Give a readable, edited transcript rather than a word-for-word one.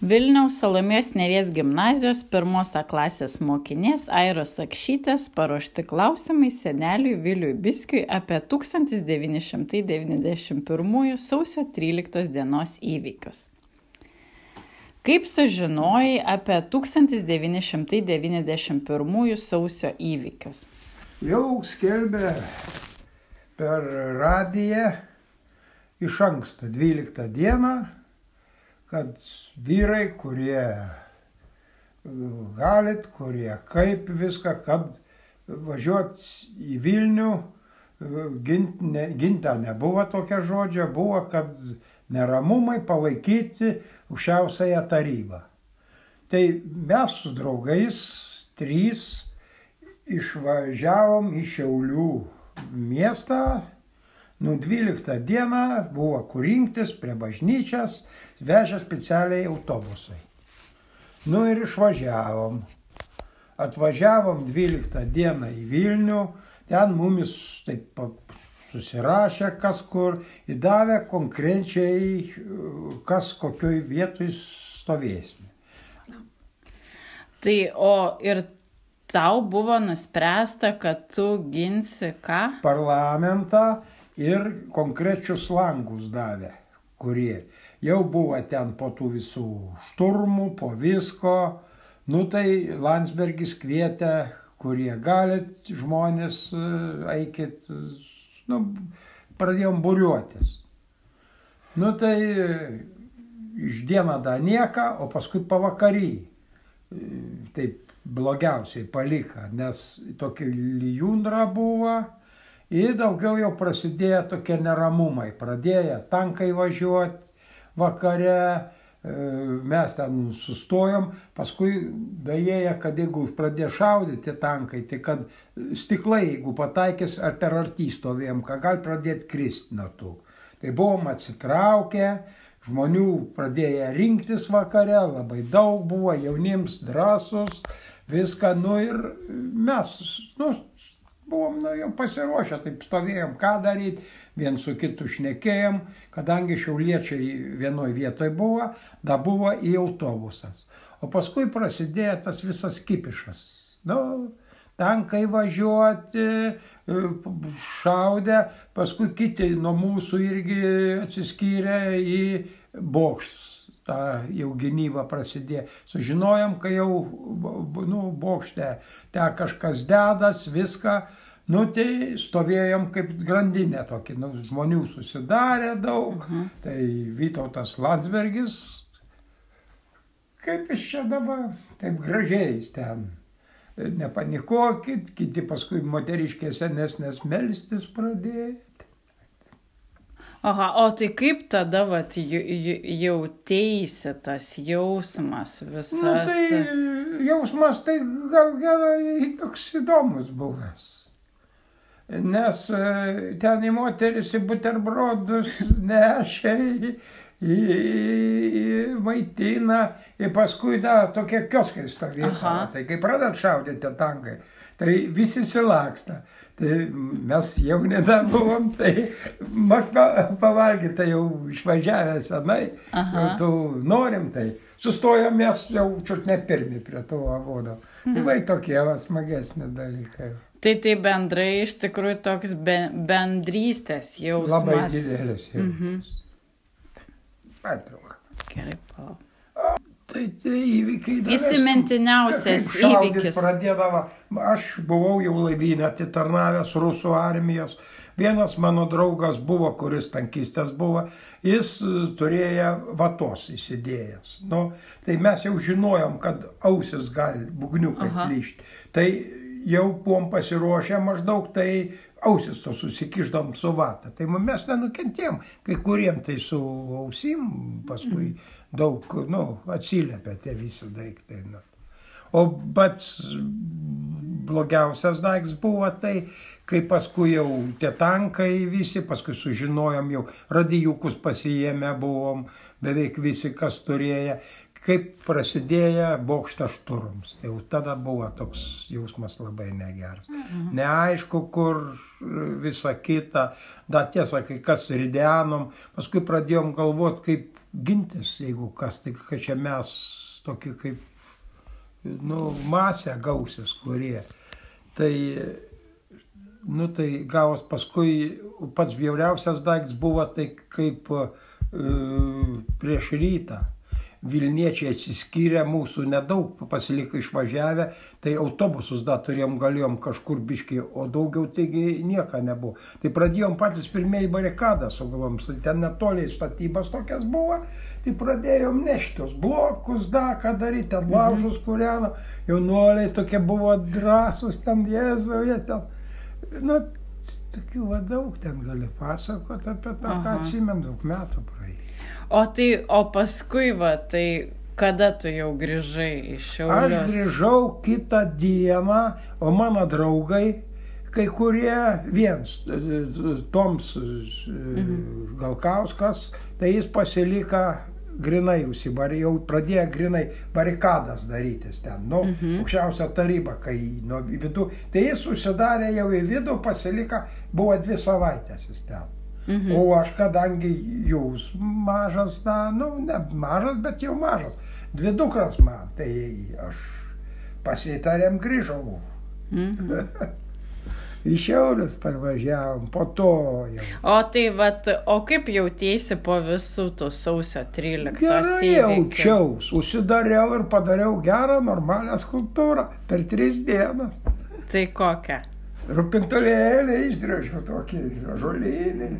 Vilniaus Salomėjos Nėries gimnazijos 1 klasės mokinės Airos Akšytės paruošti klausimai seneliui Viliui Biskiui apie 1991 sausio 13 dienos įvykius. Kaip sužinojai apie 1991 sausio įvykius? Jau skelbė per radiją iš anksto 12 dieną, kad vyrai, kurie galit, kurie kaip viską, kad važiuot į Vilnių, ginta nebuvo tokia žodžia, buvo, kad neramumai palaikyti aukščiausiąją tarybą. Tai mes su draugais 3 išvažiavom į Šiaulių miestą. 12 dieną buvo kur rinktis prie bažnyčias, vežė specialiai autobusai. Ir išvažiavom. Atvažiavom 12 dieną į Vilnių, ten mumis taip susirašė kas kur, įdavė konkrečiai, kas kokioj vietoj stovėsime. Tai ir tau buvo nuspręsta, kad tu ginsi ką? Parlamentą ir konkrečius langus davė, kurie jau buvo ten po tų visų šturmų, po visko. Tai Landsbergis kvietė, kurie galit, žmonės, eikit, pradėjom būriuotis. Tai iš dieną da nieką, o paskui pavakary. Taip blogiausiai palika, nes tokia lijundra buvo. Ir daugiau jau prasidėjo tokie neramumai. Pradėjo tankai važiuoti vakare, mes ten sustojom. Paskui daėjo, kad jeigu pradėjo šaudyti tankai, tai kad stiklai, jeigu pataikys, ar per arti stovėjom, kad gali pradėti kristi nuo tų. Tai buvom atsitraukę, žmonių pradėjo rinktis vakare, labai daug buvo, jaunims drąsus, viską, ir mes, buvom jau pasiruošę, taip stovėjom, ką daryti, vien su kitu šnekėjom, kadangi šiauliečiai vienoj vietoj buvo, buvo į autobusas. O paskui prasidėjo tas visas kipišas. Tankai važiuoti, šaudė, paskui kiti nuo mūsų irgi atsiskyrė į bokštus. Ta jau gynyba prasidėjo. Sužinojom, kai jau bokšte ten kažkas dedas, viską. Tai stovėjom kaip grandinė tokį, žmonių susidarė daug. Tai Vytautas Landsbergis, kaip jis čia dabar, taip gražiai ten. Nepanikuokit, kiti paskui moteriškės senesnės melstis pradėjo. O tai kaip tada jauteisi tas jausmas visas? Jausmas tai gal gerai toks įdomus buvęs. Nes ten į moteris į buterbrodus nešė, į maitina, ir paskui tokie kioskai stovėjo. Tai kai pradeda šaudyti tankai, tai visi silaksta. Tai mes jau nedabuvom, tai aš pavalgyti, tai jau išvažiavę senai, tu norim, tai sustojom mes jau čiut ne pirmi prie to avodo. Tai tokie smagesni dalykai. Tai bendrai iš tikrųjų toks bendrystės jausmas. Labai didelis jausmas. Atrauka. Gerai, palauk. Tai įvykiai. Įsimintiniausias įvykis. Pradėdavo, aš buvau jau laivyne atitarnavęs rusų armijos. Vienas mano draugas buvo, kuris tankistas buvo, jis turėjo vatos įsidėjęs. Tai mes jau žinojom, kad ausis gali bugniukai plyšti. Tai jau buvom pasiruošę maždaug, tai ausis to susikiždom su vata. Tai mes nenukentėjom, kai kuriem tai su ausim paskui daug, atsiliepia tie visi daiktai. O pats blogiausias daiktas buvo tai, kai paskui jau tie tankai visi, paskui sužinojom jau, radijukus pasiėmę buvom, beveik visi, kas turėjo, kaip prasidėjo bokšto šturms. Tai jau tada buvo toks jausmas labai negeras. Neaišku, kur visa kita, tiesa, kai kas ridenom, paskui pradėjom galvoti, kaip gintis, jeigu kas, tai kad čia mes tokį kaip, masę gausis, kurie. Tai, tai gavos paskui pats bjauriausias daiktas buvo tai kaip prieš rytą. Vilniečiai atsiskyrė, mūsų nedaug pasiliko išvažiavę, tai autobusus dar galėjom kažkur biškai, o daugiau taigi nieko nebuvo. Tai pradėjom patys pirmieji barikadą sugalvom, ten netoliai statybas tokias buvo, tai pradėjom neštos blokus, ką daryti, ten laužus kūreno, jaunuoliai tokie buvo drąsūs, ten Jėzuje, ten, tokių daug ten gali pasakoti apie tą, ką atsimenu, daug metų praeitį. O paskui, tai kada tu jau grįžai iš Šiaulius? Aš grįžau kitą dieną, o mano draugai, kai kurie viens, Toms Galkauskas, tai jis pasilika grinai jau pradėjo grinai barikadas darytis ten, aukščiausia taryba, kai nuo vidų, tai jis susidarė jau į vidų, pasilika, buvo 2 savaitės jis ten. O aš, kadangi jūs mažas, ne mažas, bet jau mažas, 2 dukras man, tai aš pasitarėm grįžau. Į Šiaulius parvažiavom, po to jau. O kaip jautiesi po visų tų sausio 13 įvykių? Gerai jaučiaus, užsidariau ir padariau gerą, normalią skulptūrą per 3 dienas. Tai kokią? Rūpintulėlį išdrėžiau tokį ąžuolinį.